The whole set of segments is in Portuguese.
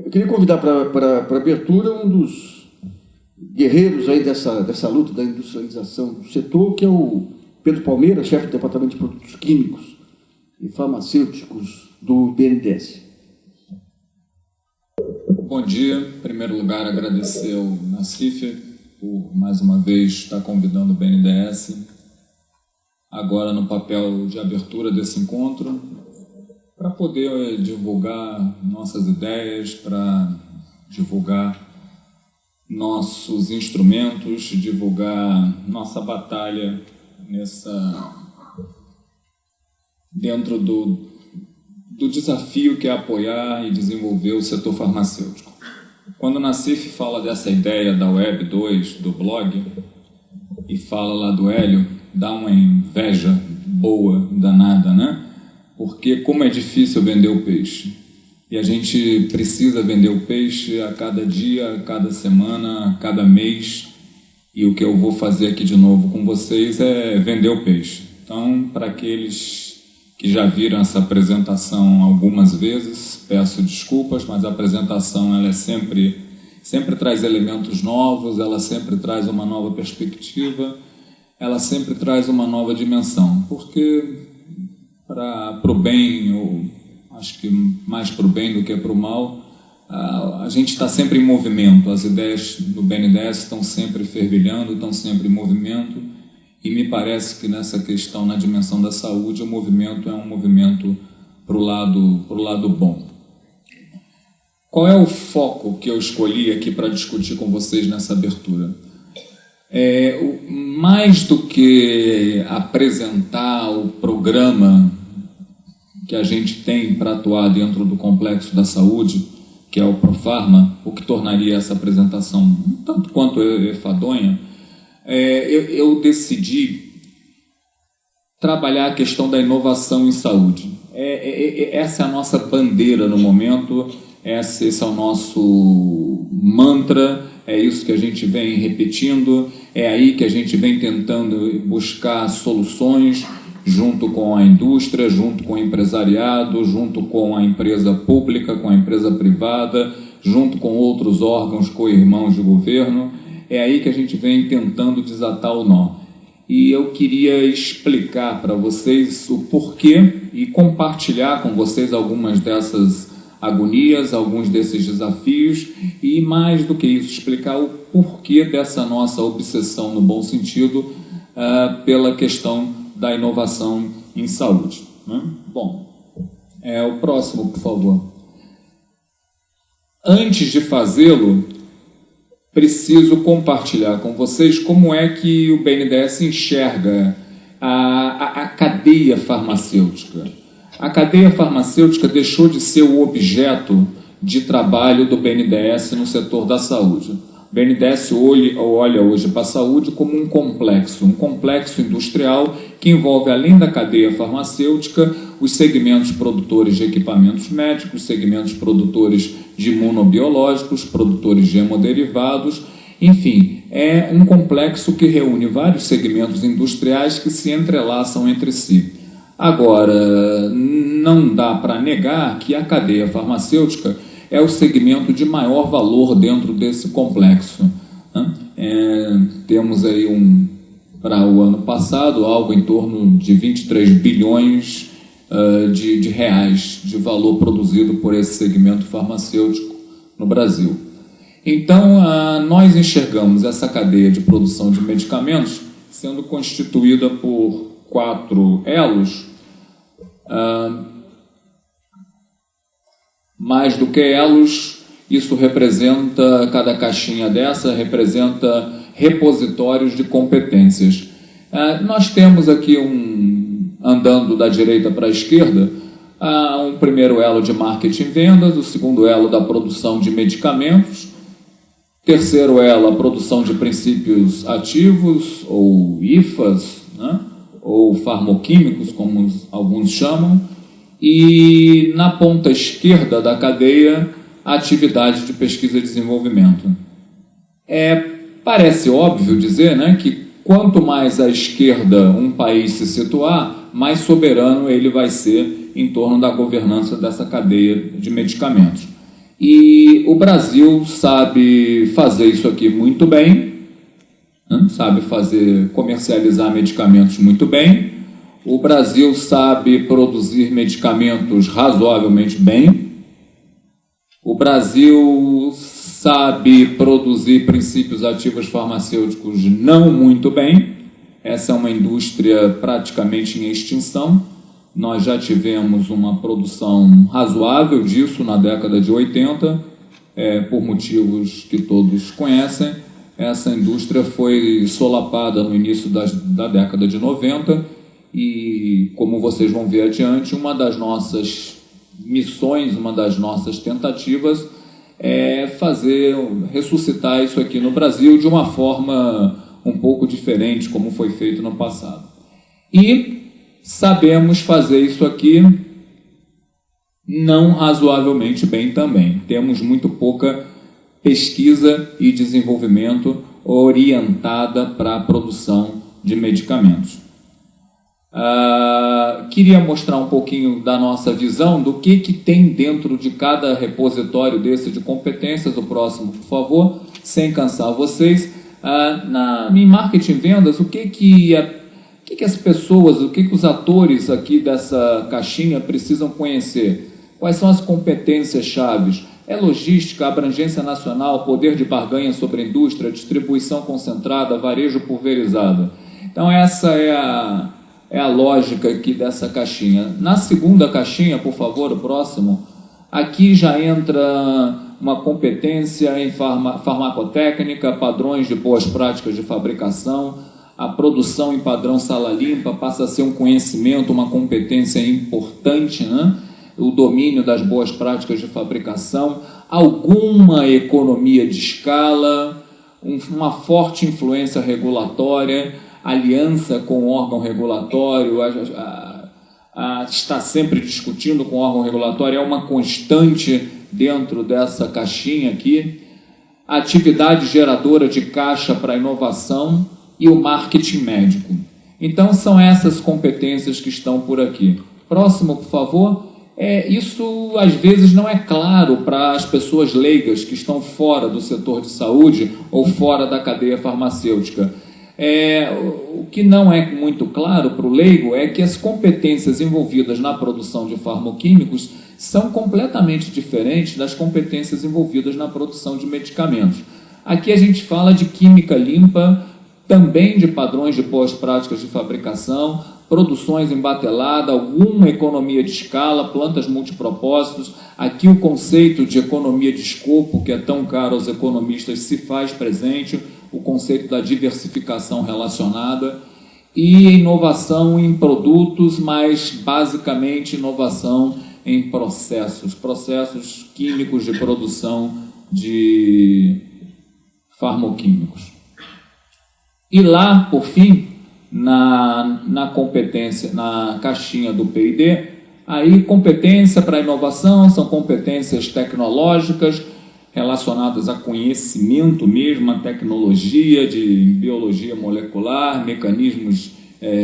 Eu queria convidar para abertura um dos guerreiros aí dessa luta da industrialização do setor, que é o Pedro Palmeira, chefe do Departamento de Produtos Químicos e Farmacêuticos do BNDES. Bom dia. Em primeiro lugar, agradecer ao Nassif por, mais uma vez, estar convidando o BNDES, agora no papel de abertura desse encontro, para poder divulgar nossas ideias, para divulgar nossos instrumentos, divulgar nossa batalha dentro do desafio que é apoiar e desenvolver o setor farmacêutico. Quando o Nassif fala dessa ideia da Web 2, do blog, e fala lá do Hélio, dá uma inveja boa, danada, né? Porque como é difícil vender o peixe. E a gente precisa vender o peixe a cada dia, a cada semana, a cada mês. E o que eu vou fazer aqui de novo com vocês é vender o peixe. Então, para aqueles que já viram essa apresentação algumas vezes, peço desculpas, mas a apresentação ela sempre traz elementos novos, ela sempre traz uma nova perspectiva, ela sempre traz uma nova dimensão, porque para o bem, ou acho que mais para o bem do que para o mal, a gente está sempre em movimento, as ideias do BNDES estão sempre fervilhando, estão sempre em movimento, e me parece que nessa questão, na dimensão da saúde, o movimento é um movimento para o lado bom. Qual é o foco que eu escolhi aqui para discutir com vocês nessa abertura? Mais do que apresentar o programa que a gente tem para atuar dentro do complexo da saúde, que é o Profarma, o que tornaria essa apresentação tanto quanto enfadonha, eu decidi trabalhar a questão da inovação em saúde. Essa é a nossa bandeira no momento, esse é o nosso mantra, é isso que a gente vem repetindo, é aí que a gente vem tentando buscar soluções junto com a indústria, junto com o empresariado, junto com a empresa pública, com a empresa privada, junto com outros órgãos co-irmãos de governo. É aí que a gente vem tentando desatar o nó. E eu queria explicar para vocês o porquê e compartilhar com vocês algumas dessas agonias, alguns desses desafios e, mais do que isso, explicar o porquê dessa nossa obsessão, no bom sentido, pela questão da inovação em saúde. Né? Bom, o próximo, por favor. Antes de fazê-lo, preciso compartilhar com vocês como é que o BNDES enxerga a cadeia farmacêutica. A cadeia farmacêutica deixou de ser o objeto de trabalho do BNDES no setor da saúde. O BNDES olha hoje para a saúde como um complexo industrial que envolve, além da cadeia farmacêutica, os segmentos produtores de equipamentos médicos, segmentos produtores de imunobiológicos, produtores de hemoderivados, enfim, é um complexo que reúne vários segmentos industriais que se entrelaçam entre si. Agora, não dá para negar que a cadeia farmacêutica é o segmento de maior valor dentro desse complexo. Né? Temos aí para o ano passado algo em torno de 23 bilhões de reais de valor produzido por esse segmento farmacêutico no Brasil. Então, nós enxergamos essa cadeia de produção de medicamentos sendo constituída por 4 elos. Mais do que elos, isso representa, cada caixinha dessa representa repositórios de competências. Nós temos aqui, andando da direita para a esquerda, um primeiro elo de marketing e vendas, o segundo elo da produção de medicamentos, terceiro elo a produção de princípios ativos, ou IFAs, né? Ou farmoquímicos, como alguns chamam, e na ponta esquerda da cadeia, a atividade de pesquisa e desenvolvimento. Parece óbvio dizer, né, que quanto mais à esquerda um país se situar, mais soberano ele vai ser em torno da governança dessa cadeia de medicamentos. E o Brasil sabe fazer isso aqui muito bem, né? Sabe comercializar medicamentos muito bem. O Brasil sabe produzir medicamentos razoavelmente bem. O Brasil sabe produzir princípios ativos farmacêuticos não muito bem. Essa é uma indústria praticamente em extinção. Nós já tivemos uma produção razoável disso na década de 80, por motivos que todos conhecem. Essa indústria foi solapada no início da década de 90 e, como vocês vão ver adiante, uma das nossas missões, uma das nossas tentativas é ressuscitar isso aqui no Brasil de uma forma um pouco diferente, como foi feito no passado. E sabemos fazer isso aqui não razoavelmente bem também. Temos muito pouca pesquisa e desenvolvimento orientada para a produção de medicamentos. Queria mostrar um pouquinho da nossa visão do que tem dentro de cada repositório desse de competências. O próximo, por favor, sem cansar vocês. Em marketing e vendas, o que as pessoas, o que os atores aqui dessa caixinha precisam conhecer? Quais são as competências chaves? É logística, abrangência nacional, poder de barganha sobre a indústria, distribuição concentrada, varejo pulverizado. Então essa é a lógica aqui dessa caixinha. Na segunda caixinha, por favor, o próximo, aqui já entra uma competência em farmacotécnica, padrões de boas práticas de fabricação, a produção em padrão sala limpa passa a ser um conhecimento, uma competência importante, né? O domínio das boas práticas de fabricação, alguma economia de escala, uma forte influência regulatória, aliança com o órgão regulatório, está sempre discutindo com o órgão regulatório, é uma constante dentro dessa caixinha aqui, a atividade geradora de caixa para inovação e o marketing médico. Então, são essas competências que estão por aqui. Próximo, por favor. Isso, às vezes, não é claro para as pessoas leigas que estão fora do setor de saúde ou fora da cadeia farmacêutica. O que não é muito claro para o leigo é que as competências envolvidas na produção de farmoquímicos são completamente diferentes das competências envolvidas na produção de medicamentos. Aqui a gente fala de química limpa, também de padrões de boas práticas de fabricação, produções em batelada, alguma economia de escala, plantas multipropósitos. Aqui o conceito de economia de escopo, que é tão caro aos economistas, se faz presente, o conceito da diversificação relacionada e inovação em produtos, mas basicamente inovação em processos químicos de produção de farmoquímicos. E lá, por fim, na competência, na caixinha do P&D, aí competência para inovação são competências tecnológicas relacionadas a conhecimento mesmo, a tecnologia de biologia molecular, mecanismos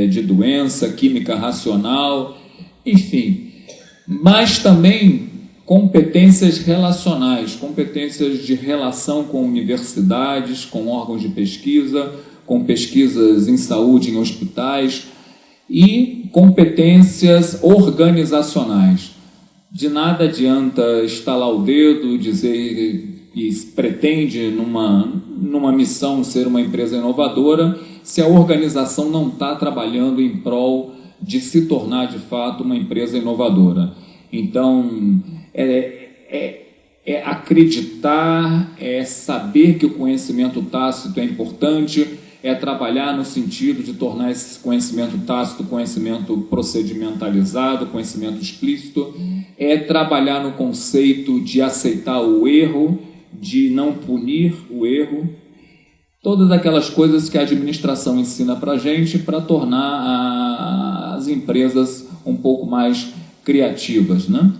de doença, química racional, enfim. Mas também competências relacionais, competências de relação com universidades, com órgãos de pesquisa, com pesquisas em saúde em hospitais e competências organizacionais. De nada adianta estalar o dedo, dizer que pretende numa missão ser uma empresa inovadora se a organização não está trabalhando em prol de se tornar de fato uma empresa inovadora. Então, acreditar, saber que o conhecimento tácito é importante, trabalhar no sentido de tornar esse conhecimento tácito conhecimento procedimentalizado, conhecimento explícito, trabalhar no conceito de aceitar o erro, de não punir o erro, todas aquelas coisas que a administração ensina para a gente para tornar as empresas um pouco mais criativas, né?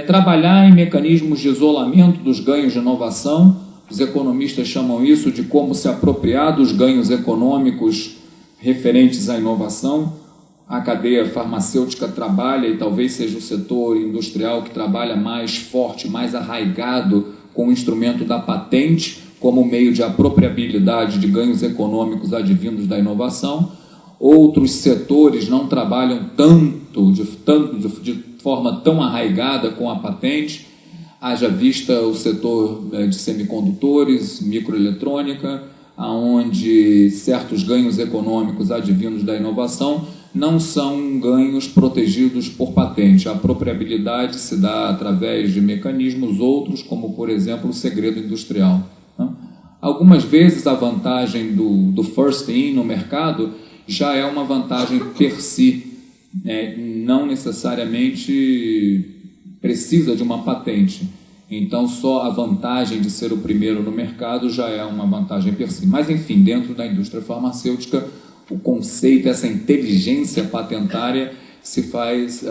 Trabalhar em mecanismos de isolamento dos ganhos de inovação. Os economistas chamam isso de como se apropriar dos ganhos econômicos referentes à inovação. a cadeia farmacêutica trabalha, e talvez seja o setor industrial que trabalha mais forte, mais arraigado com o instrumento da patente como meio de apropriabilidade de ganhos econômicos advindos da inovação. Outros setores não trabalham de forma tão arraigada com a patente, haja vista o setor de semicondutores, microeletrônica, onde certos ganhos econômicos advindos da inovação não são ganhos protegidos por patente. A apropriabilidade se dá através de mecanismos outros, como, por exemplo, o segredo industrial. Algumas vezes a vantagem do first in no mercado já é uma vantagem per si, não necessariamente precisa de uma patente. Então, só a vantagem de ser o primeiro no mercado já é uma vantagem per si. Mas, enfim, dentro da indústria farmacêutica, o conceito, essa inteligência patentária se faz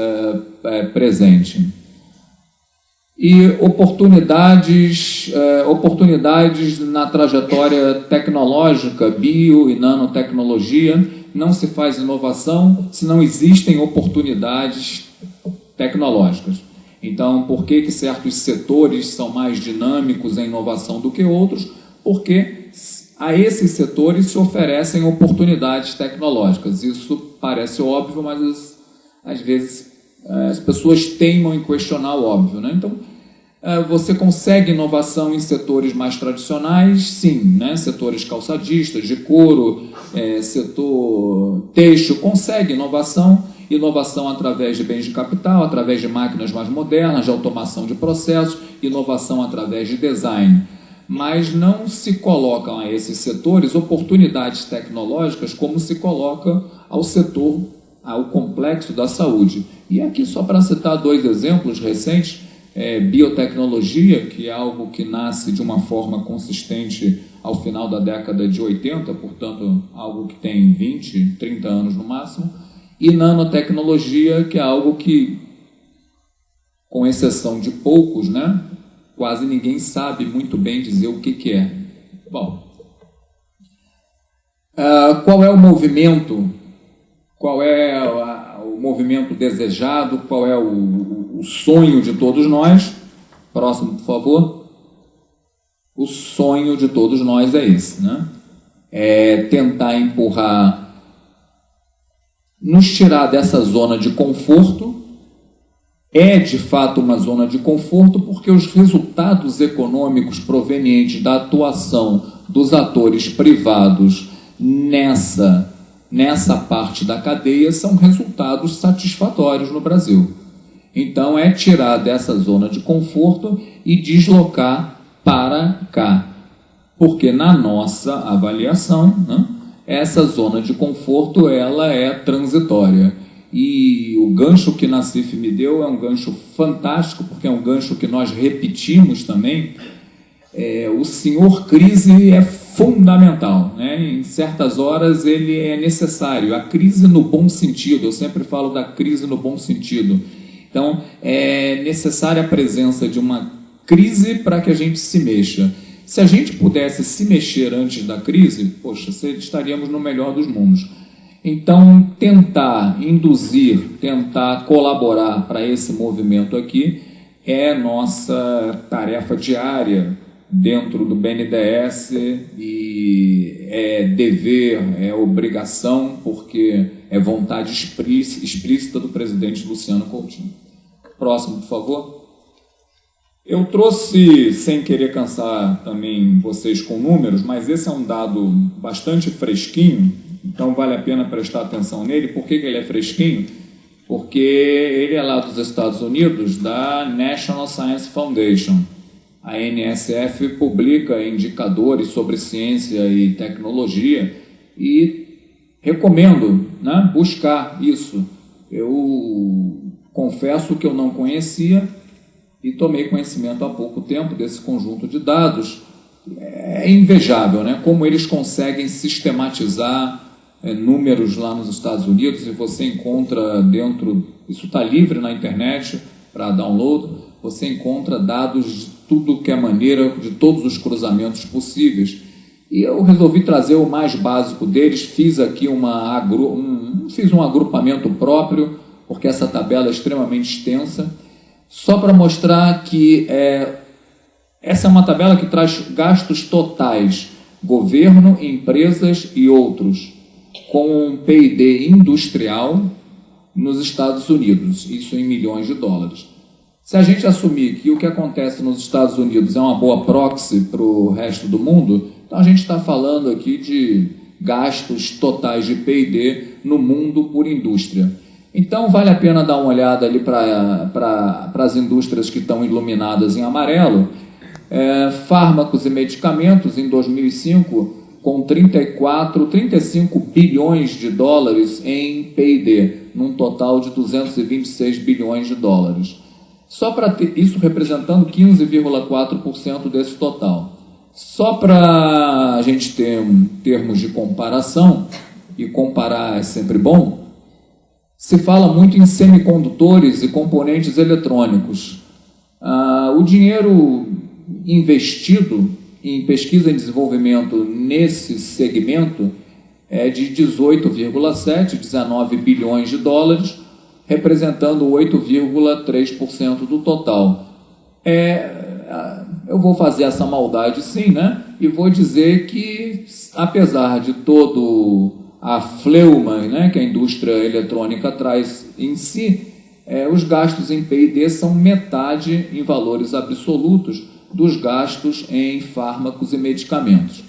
presente. E oportunidades na trajetória tecnológica, bio e nanotecnologia. Não se faz inovação se não existem oportunidades tecnológicas. Então, por que certos setores são mais dinâmicos em inovação do que outros? Porque a esses setores se oferecem oportunidades tecnológicas. Isso parece óbvio, mas às vezes as pessoas teimam em questionar o óbvio, né? Então, você consegue inovação em setores mais tradicionais? Sim, né? Setores calçadistas, de couro, setor têxtil, consegue inovação através de bens de capital, através de máquinas mais modernas, de automação de processos, inovação através de design. Mas não se colocam a esses setores oportunidades tecnológicas como se coloca ao setor, ao complexo da saúde. E aqui, só para citar 2 exemplos recentes, biotecnologia, que é algo que nasce de uma forma consistente ao final da década de 80, portanto, algo que tem 20, 30 anos no máximo, e nanotecnologia, que é algo que, com exceção de poucos, né, quase ninguém sabe muito bem dizer o que é. Bom, qual é o movimento? Qual é o movimento desejado? Qual é o sonho de todos nós? Próximo, por favor. O sonho de todos nós é esse, né? É tentar empurrar, nos tirar dessa zona de conforto. É de fato uma zona de conforto, porque os resultados econômicos provenientes da atuação dos atores privados nessa parte da cadeia são resultados satisfatórios no Brasil. Então, é tirar dessa zona de conforto e deslocar para cá. Porque na nossa avaliação, né, essa zona de conforto ela é transitória. E o gancho que Nassif me deu é um gancho fantástico, porque é um gancho que nós repetimos também. O senhor crise é fundamental, né? Em certas horas ele é necessário. A crise no bom sentido, eu sempre falo da crise no bom sentido. Então, é necessária a presença de uma crise para que a gente se mexa. Se a gente pudesse se mexer antes da crise, poxa, estaríamos no melhor dos mundos. Então, tentar induzir, tentar colaborar para esse movimento aqui é nossa tarefa diária dentro do BNDES e é dever, é obrigação, porque é vontade explícita do presidente Luciano Coutinho. Próximo, por favor. Eu trouxe, sem querer cansar também vocês com números, mas esse é um dado bastante fresquinho, então vale a pena prestar atenção nele. Por que ele é fresquinho? Porque ele é lá dos Estados Unidos, da National Science Foundation. A NSF publica indicadores sobre ciência e tecnologia e recomendo, né, buscar isso. Eu confesso que eu não conhecia e tomei conhecimento há pouco tempo desse conjunto de dados. É invejável, né, como eles conseguem sistematizar números lá nos Estados Unidos, e você encontra dentro, isso está livre na internet para download, você encontra dados de tudo que é maneira, de todos os cruzamentos possíveis. E eu resolvi trazer o mais básico deles, fiz aqui fiz um agrupamento próprio, porque essa tabela é extremamente extensa, só para mostrar que essa é uma tabela que traz gastos totais, governo, empresas e outros, com um PIB industrial nos Estados Unidos, isso em milhões de dólares. Se a gente assumir que o que acontece nos Estados Unidos é uma boa proxy para o resto do mundo, então a gente está falando aqui de gastos totais de PIB no mundo por indústria. Então vale a pena dar uma olhada ali para as indústrias que estão iluminadas em amarelo. Fármacos e medicamentos em 2005 com 35 bilhões de dólares em PIB, num total de 226 bilhões de dólares. Só para ter isso representando 15,4% desse total. Só para a gente ter termos de comparação, e comparar é sempre bom, se fala muito em semicondutores e componentes eletrônicos. O dinheiro investido em pesquisa e desenvolvimento nesse segmento é de 18,7, 19 bilhões de dólares, representando 8,3% do total. Eu vou fazer essa maldade sim, né? E vou dizer que, apesar de todo a fleuma, né, que a indústria eletrônica traz em si, os gastos em P&D são metade em valores absolutos dos gastos em fármacos e medicamentos.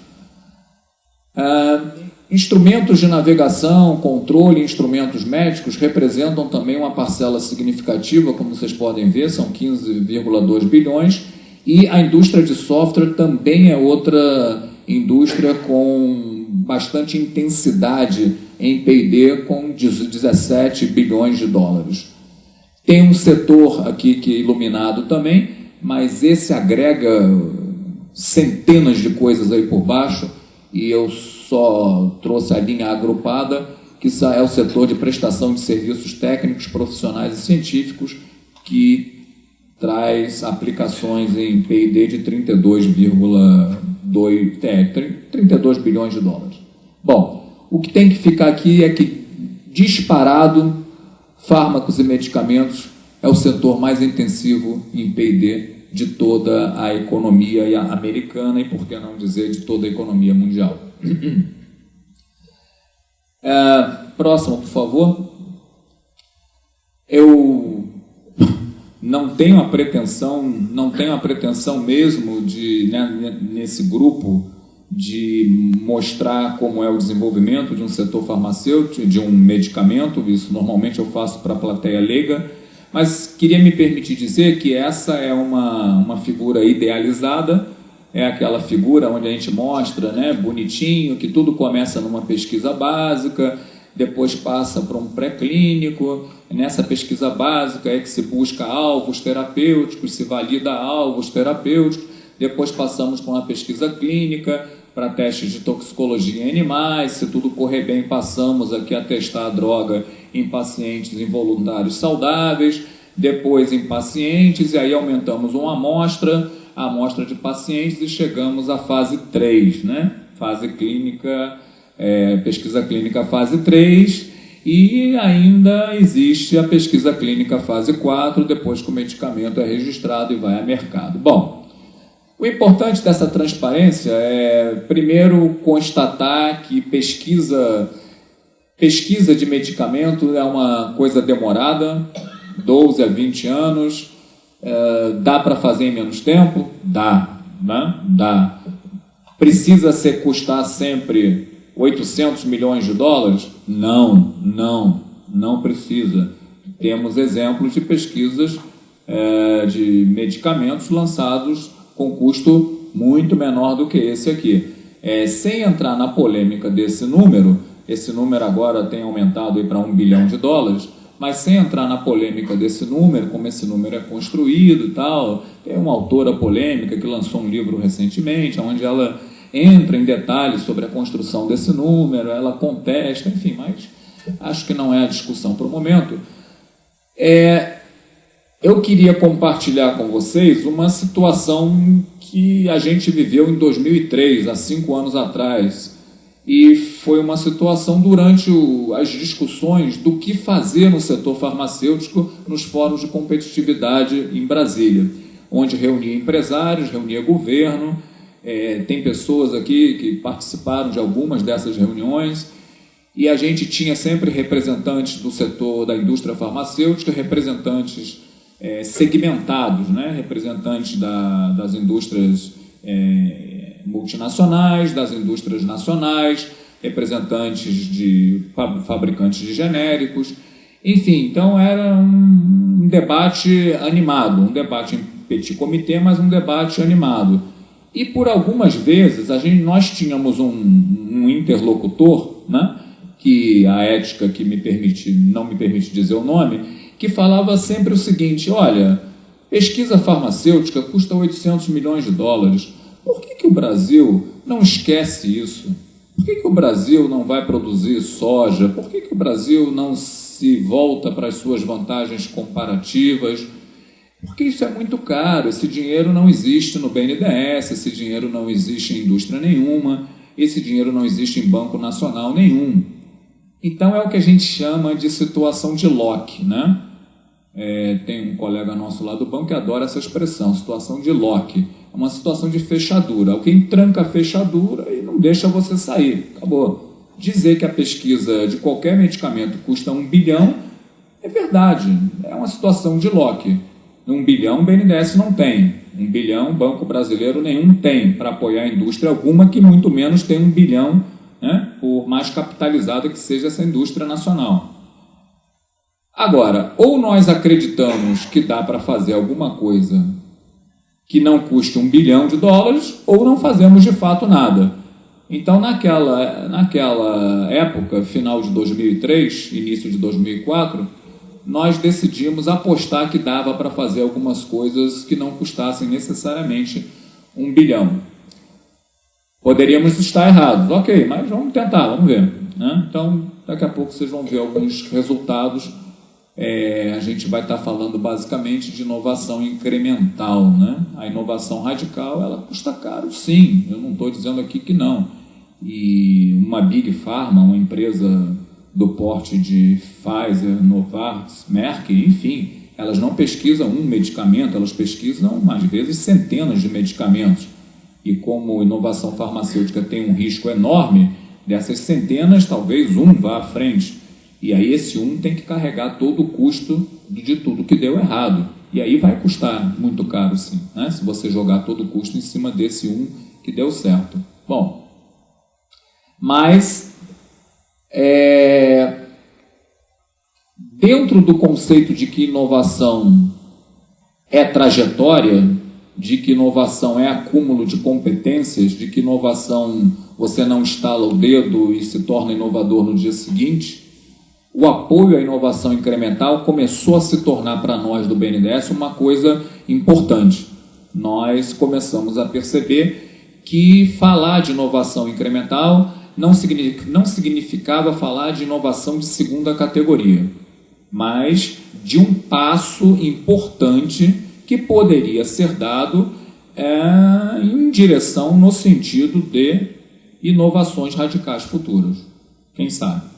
Instrumentos de navegação, controle e instrumentos médicos representam também uma parcela significativa, como vocês podem ver, são 15,2 bilhões, e a indústria de software também é outra indústria com bastante intensidade em P&D, com 17 bilhões de dólares. Tem um setor aqui que é iluminado também, mas esse agrega centenas de coisas aí por baixo, e eu só trouxe a linha agrupada, que é o setor de prestação de serviços técnicos, profissionais e científicos, que traz aplicações em P&D de 32 bilhões de dólares. Bom, o que tem que ficar aqui é que, disparado, fármacos e medicamentos é o setor mais intensivo em P&D de toda a economia americana e, por que não dizer, de toda a economia mundial. Próximo, por favor. Eu não tenho a pretensão mesmo de, né, nesse grupo, de mostrar como é o desenvolvimento de um setor farmacêutico, de um medicamento. Isso normalmente eu faço para a plateia leiga, mas queria me permitir dizer que essa é uma figura idealizada, é aquela figura onde a gente mostra, né, bonitinho, que tudo começa numa pesquisa básica, depois passa para um pré-clínico. Nessa pesquisa básica é que se busca alvos terapêuticos, se valida alvos terapêuticos, depois passamos para uma pesquisa clínica, para testes de toxicologia em animais. Se tudo correr bem, passamos aqui a testar a droga em pacientes involuntários saudáveis, depois em pacientes, e aí aumentamos uma amostra, a amostra de pacientes, e chegamos à fase 3, né? Fase clínica, pesquisa clínica fase 3, e ainda existe a pesquisa clínica fase 4, depois que o medicamento é registrado e vai a mercado. Bom, o importante dessa transparência é, primeiro, constatar que pesquisa de medicamento é uma coisa demorada, 12 a 20 anos. Dá para fazer em menos tempo? Dá, né? Dá. Precisa custar sempre 800 milhões de dólares? Não precisa. Temos exemplos de pesquisas de medicamentos lançados com custo muito menor do que esse aqui. Sem entrar na polêmica desse número, esse número agora tem aumentado para 1 bilhão de dólares, mas sem entrar na polêmica desse número, como esse número é construído e tal. Tem uma autora polêmica que lançou um livro recentemente, onde ela entra em detalhes sobre a construção desse número, ela contesta, enfim, mas acho que não é a discussão para o momento. Eu queria compartilhar com vocês uma situação que a gente viveu em 2003, há 5 anos atrás. E foi uma situação durante as discussões do que fazer no setor farmacêutico nos fóruns de competitividade em Brasília, onde reunia empresários, reunia governo. Tem pessoas aqui que participaram de algumas dessas reuniões, e a gente tinha sempre representantes do setor da indústria farmacêutica, representantes segmentados, né? Representantes das indústrias multinacionais, das indústrias nacionais, representantes de fabricantes de genéricos, enfim. Então era um debate animado, um debate em petit comité, mas um debate animado. E por algumas vezes nós tínhamos um interlocutor, né, que a ética que não me permite dizer o nome, que falava sempre o seguinte: olha, pesquisa farmacêutica custa 800 milhões de dólares. Por que o Brasil não esquece isso? Por que o Brasil não vai produzir soja? Por que o Brasil não se volta para as suas vantagens comparativas? Porque isso é muito caro, esse dinheiro não existe no BNDES, esse dinheiro não existe em indústria nenhuma, esse dinheiro não existe em banco nacional nenhum. Então é o que a gente chama de situação de lock, né? Tem um colega nosso lá do banco que adora essa expressão, situação de lock. É uma situação de fechadura. Alguém tranca a fechadura e não deixa você sair. Acabou. Dizer que a pesquisa de qualquer medicamento custa 1 bilhão é verdade. É uma situação de lock. 1 bilhão o BNDES não tem. 1 bilhão o Banco Brasileiro nenhum tem para apoiar a indústria alguma, que muito menos tem 1 bilhão, né, por mais capitalizada que seja essa indústria nacional. Agora, ou nós acreditamos que dá para fazer alguma coisa que não custe 1 bilhão de dólares, ou não fazemos de fato nada. Então, naquela época, final de 2003, início de 2004, nós decidimos apostar que dava para fazer algumas coisas que não custassem necessariamente 1 bilhão. Poderíamos estar errados, ok, mas vamos tentar, vamos ver, né? Então, daqui a pouco vocês vão ver alguns resultados. A gente vai estar falando basicamente de inovação incremental, né? A inovação radical, ela custa caro, sim, eu não estou dizendo aqui que não. E uma Big Pharma, uma empresa do porte de Pfizer, Novartis, Merck, enfim, elas não pesquisam um medicamento, elas pesquisam, às vezes, centenas de medicamentos. E como inovação farmacêutica tem um risco enorme, dessas centenas, talvez um vá à frente. E aí esse um tem que carregar todo o custo de tudo que deu errado. E aí vai custar muito caro, sim, né? Se você jogar todo o custo em cima desse um que deu certo. Bom, mas dentro do conceito de que inovação é trajetória, de que inovação é acúmulo de competências, de que inovação você não estala o dedo e se torna inovador no dia seguinte, o apoio à inovação incremental começou a se tornar para nós do BNDES uma coisa importante. Nós começamos a perceber que falar de inovação incremental não significava falar de inovação de segunda categoria, mas de um passo importante que poderia ser dado em direção no sentido de inovações radicais futuras. Quem sabe?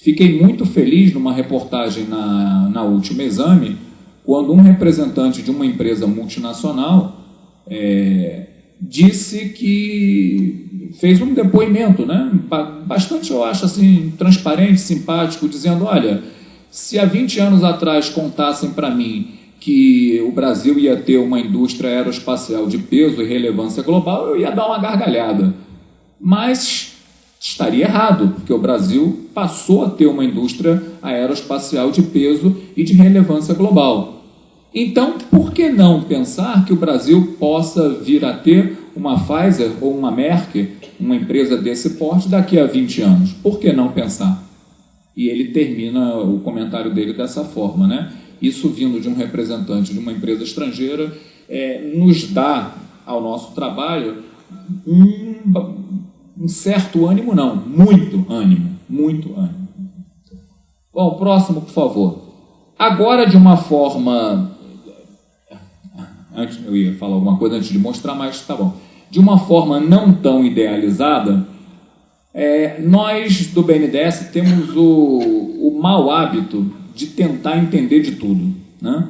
Fiquei muito feliz numa reportagem na Último Exame, quando um representante de uma empresa multinacional disse que fez um depoimento, né, bastante, eu acho, assim, transparente, simpático, dizendo: olha, se há 20 anos atrás contassem para mim que o Brasil ia ter uma indústria aeroespacial de peso e relevância global, eu ia dar uma gargalhada. Mas estaria errado, porque o Brasil passou a ter uma indústria aeroespacial de peso e de relevância global. Então, por que não pensar que o Brasil possa vir a ter uma Pfizer ou uma Merck, uma empresa desse porte, daqui a 20 anos? Por que não pensar? E ele termina o comentário dele dessa forma, né? Isso vindo de um representante de uma empresa estrangeira nos dá ao nosso trabalho um certo ânimo, não, muito ânimo, muito ânimo. Bom, próximo, por favor. Agora, de uma forma eu ia falar alguma coisa antes de mostrar, mas tá bom. De uma forma não tão idealizada, nós do BNDES temos o mau hábito de tentar entender de tudo, né?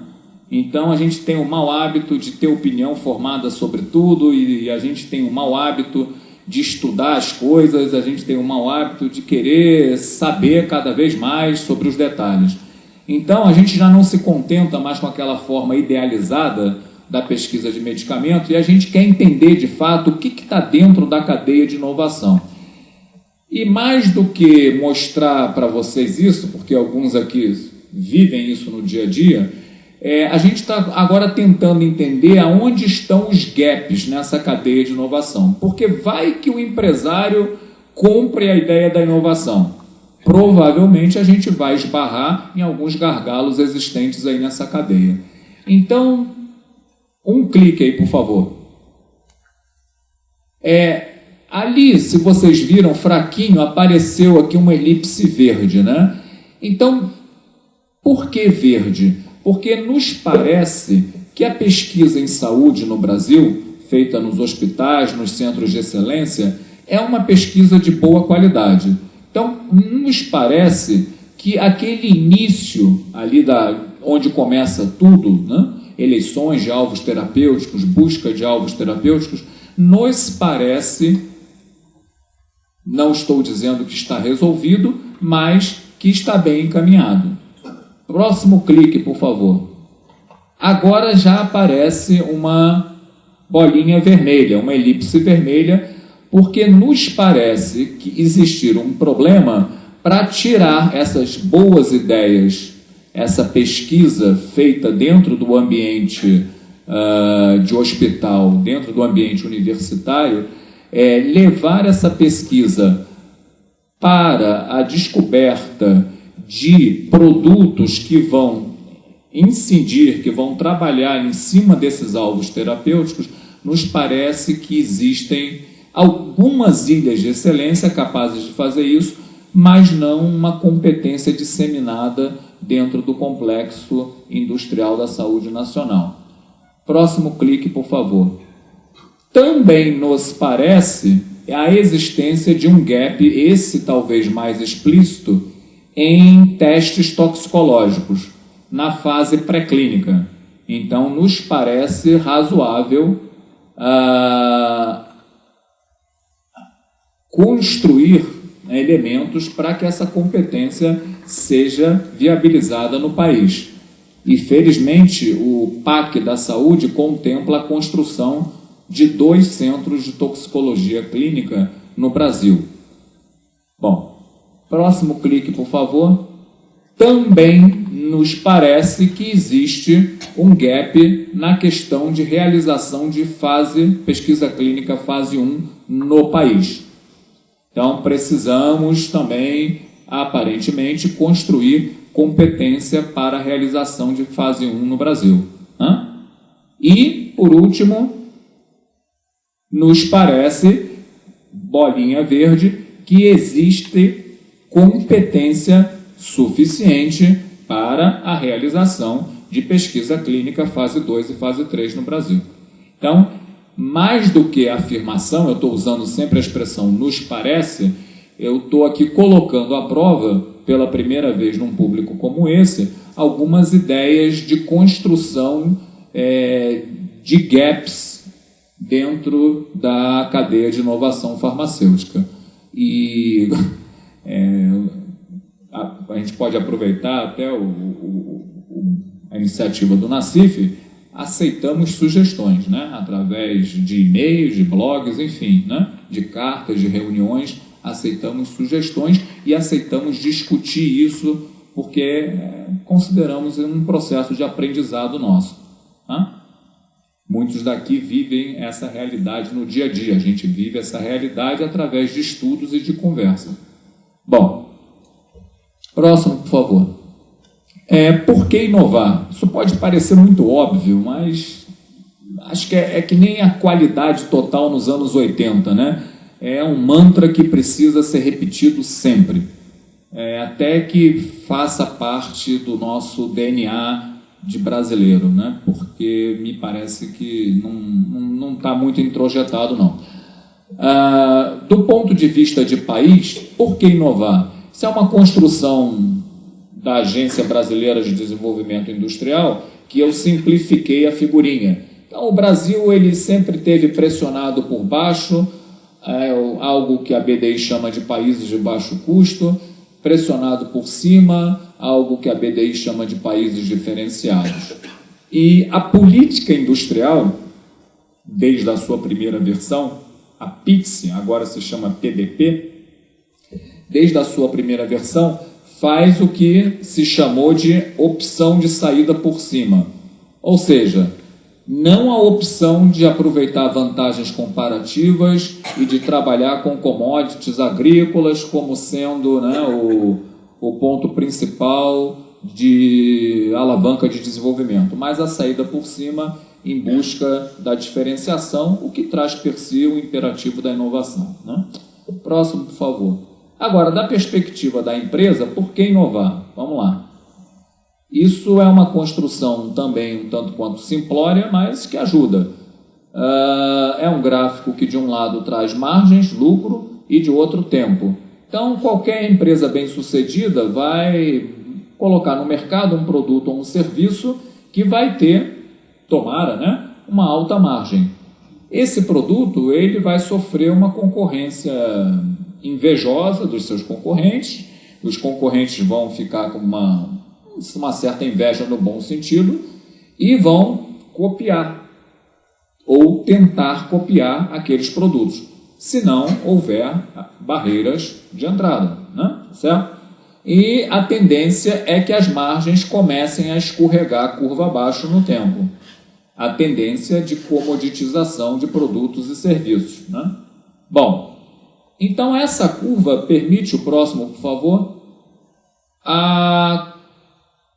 Então a gente tem o mau hábito de ter opinião formada sobre tudo e a gente tem o mau hábito de estudar as coisas, a gente tem o mau hábito de querer saber cada vez mais sobre os detalhes. Então a gente já não se contenta mais com aquela forma idealizada da pesquisa de medicamento e a gente quer entender de fato o que está dentro da cadeia de inovação. E mais do que mostrar para vocês isso, porque alguns aqui vivem isso no dia a dia, a gente está agora tentando entender aonde estão os gaps nessa cadeia de inovação. Porque vai que o empresário compre a ideia da inovação. Provavelmente a gente vai esbarrar em alguns gargalos existentes aí nessa cadeia. Então, um clique aí, por favor. Ali, se vocês viram, fraquinho, apareceu aqui uma elipse verde, né? Então, por que verde? Porque nos parece que a pesquisa em saúde no Brasil, feita nos hospitais, nos centros de excelência, é uma pesquisa de boa qualidade. Então, nos parece que aquele início ali onde começa tudo, né? Eleições de alvos terapêuticos, busca de alvos terapêuticos, nos parece, não estou dizendo que está resolvido, mas que está bem encaminhado. Próximo clique, por favor. Agora já aparece uma bolinha vermelha, uma elipse vermelha, porque nos parece que existir um problema para tirar essas boas ideias, essa pesquisa feita dentro do ambiente de hospital, dentro do ambiente universitário, levar essa pesquisa para a descoberta de produtos que vão incidir, que vão trabalhar em cima desses alvos terapêuticos, nos parece que existem algumas ilhas de excelência capazes de fazer isso, mas não uma competência disseminada dentro do complexo industrial da saúde nacional. Próximo clique, por favor. Também nos parece a existência de um gap, esse talvez mais explícito, em testes toxicológicos, na fase pré-clínica. Então, nos parece razoável construir elementos para que essa competência seja viabilizada no país. E, felizmente, o PAC da Saúde contempla a construção de 2 centros de toxicologia clínica no Brasil. Bom, próximo clique, por favor. Também nos parece que existe um gap na questão de realização de pesquisa clínica fase 1 no país. Então, precisamos também, aparentemente, construir competência para a realização de fase 1 no Brasil. E, por último, nos parece, bolinha verde, que existe competência suficiente para a realização de pesquisa clínica fase 2 e fase 3 no Brasil. Então, mais do que a afirmação, eu estou usando sempre a expressão nos parece, eu estou aqui colocando à prova, pela primeira vez num público como esse, algumas ideias de construção de gaps dentro da cadeia de inovação farmacêutica. E a gente pode aproveitar até a iniciativa do Nassif. Aceitamos sugestões, né? Através de e-mails, de blogs, enfim, né? De cartas, de reuniões, aceitamos sugestões e aceitamos discutir isso porque consideramos um processo de aprendizado nosso. Tá? Muitos daqui vivem essa realidade no dia a dia, a gente vive essa realidade através de estudos e de conversa. Bom, próximo, por favor. Por que inovar? Isso pode parecer muito óbvio, mas acho que é que nem a qualidade total nos anos 80, né? É um mantra que precisa ser repetido sempre, até que faça parte do nosso DNA de brasileiro, né? Porque me parece que não está muito introjetado, não. Do ponto de vista de país, por que inovar? Isso é uma construção da Agência Brasileira de Desenvolvimento Industrial que eu simplifiquei a figurinha. Então, o Brasil ele sempre teve pressionado por baixo, algo que a BDI chama de países de baixo custo, pressionado por cima, algo que a BDI chama de países diferenciados. E a política industrial, desde a sua primeira versão, a PITSE, agora se chama PDP, desde a sua primeira versão, faz o que se chamou de opção de saída por cima. Ou seja, não a opção de aproveitar vantagens comparativas e de trabalhar com commodities agrícolas como sendo, né, o ponto principal de alavanca de desenvolvimento, mas a saída por cima em busca da diferenciação, o que traz per si o imperativo da inovação, né? Próximo, por favor. Agora, da perspectiva da empresa, por que inovar? Vamos lá. Isso é uma construção também um tanto quanto simplória, mas que ajuda. É um gráfico que de um lado traz margens, lucro, e de outro tempo. Então, qualquer empresa bem-sucedida vai colocar no mercado um produto ou um serviço que vai ter, tomara, né, uma alta margem. Esse produto ele vai sofrer uma concorrência invejosa dos seus concorrentes, os concorrentes vão ficar com uma certa inveja no bom sentido e vão copiar ou tentar copiar aqueles produtos, se não houver barreiras de entrada, né? Certo? E a tendência é que as margens comecem a escorregar curva abaixo no tempo. A tendência de comoditização de produtos e serviços, né? Bom, então essa curva permite, o próximo, por favor, a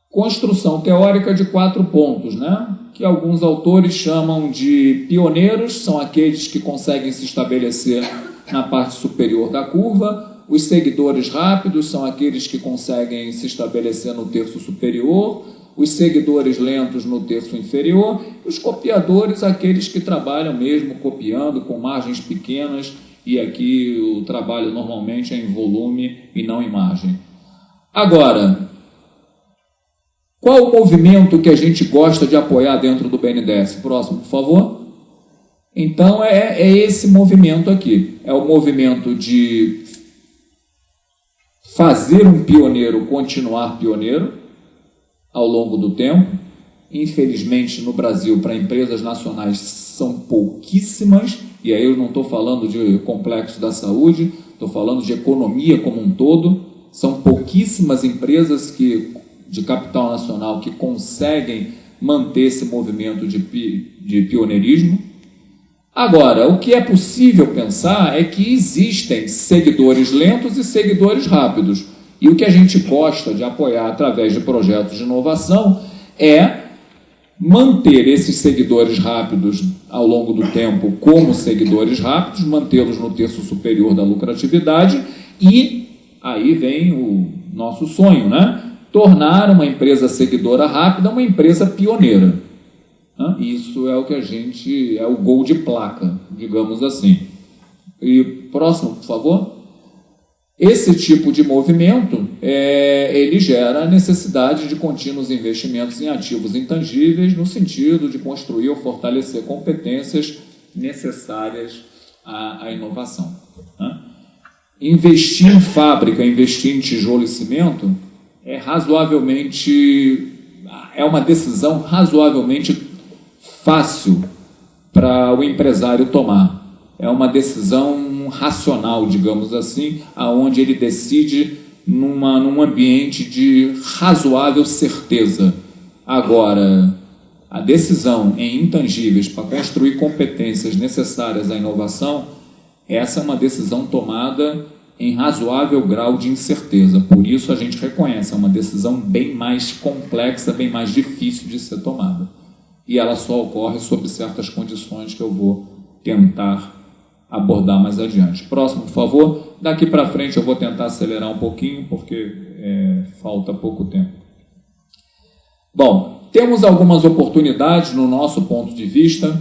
construção teórica de 4 pontos, né? Que alguns autores chamam de pioneiros, são aqueles que conseguem se estabelecer na parte superior da curva. Os seguidores rápidos são aqueles que conseguem se estabelecer no terço superior, os seguidores lentos no terço inferior, os copiadores, aqueles que trabalham mesmo copiando com margens pequenas, e aqui o trabalho normalmente é em volume e não em margem. Agora, qual o movimento que a gente gosta de apoiar dentro do BNDES? Próximo, por favor. Então, é esse movimento aqui. É o movimento de fazer um pioneiro continuar pioneiro ao longo do tempo. Infelizmente, no Brasil, para empresas nacionais, são pouquíssimas, e aí eu não estou falando de complexo da saúde, estou falando de economia como um todo. São pouquíssimas empresas de capital nacional que conseguem manter esse movimento de pioneirismo. Agora, o que é possível pensar é que existem seguidores lentos e seguidores rápidos. E o que a gente gosta de apoiar através de projetos de inovação é manter esses seguidores rápidos ao longo do tempo como seguidores rápidos, mantê-los no terço superior da lucratividade e aí vem o nosso sonho, né? Tornar uma empresa seguidora rápida uma empresa pioneira. Isso é o que a gente... é o gol de placa, digamos assim. E próximo, por favor. Esse tipo de movimento, ele gera a necessidade de contínuos investimentos em ativos intangíveis no sentido de construir ou fortalecer competências necessárias à inovação. Né? Investir em fábrica, investir em tijolo e cimento é uma decisão razoavelmente fácil para o empresário tomar. É uma decisão racional, digamos assim, aonde ele decide num ambiente de razoável certeza. Agora, a decisão em intangíveis para construir competências necessárias à inovação, essa é uma decisão tomada em razoável grau de incerteza. Por isso a gente reconhece, é uma decisão bem mais complexa, bem mais difícil de ser tomada. E ela só ocorre sob certas condições que eu vou tentar abordar mais adiante. Próximo, por favor. Daqui para frente eu vou tentar acelerar um pouquinho, porque falta pouco tempo. Bom, Temos algumas oportunidades no nosso ponto de vista,